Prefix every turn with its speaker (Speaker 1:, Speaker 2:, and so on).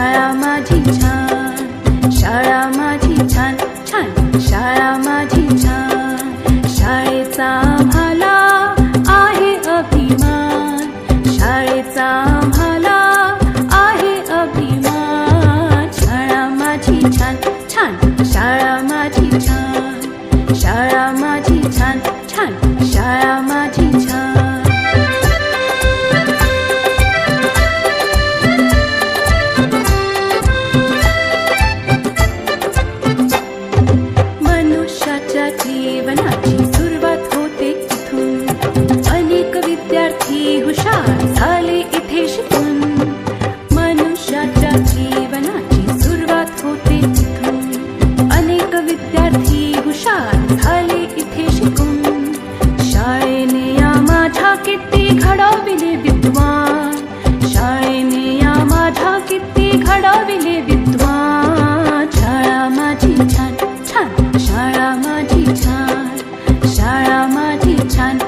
Speaker 1: शाळा माझी छान, शाळा माझी छान छान, शाळा माझी छान. शाळेचा आम्हाला आहे अभिमान, शाळेचा आम्हाला आहे अभिमान. शाळा माझी छान छान, शाळा माझी छान, शाळा माझी छान छान, शाळा माझी छान. मनुष्याच्या जीवनाची सुरुवात होते इथून, अनेक विद्यार्थी हुशार झाले इथे शिकून. मनुष्याच्या जीवनाची सुरुवात होते इथून, अनेक विद्यार्थी हुशार झाले इथे शिकून. शाळेने या माझ्या किती घडविले विद्वान, शाळेने या माझ्या किती घडविले विद्वान. शाळा माझी छान छान, शाळा माझी छान, शाळा माझी छान.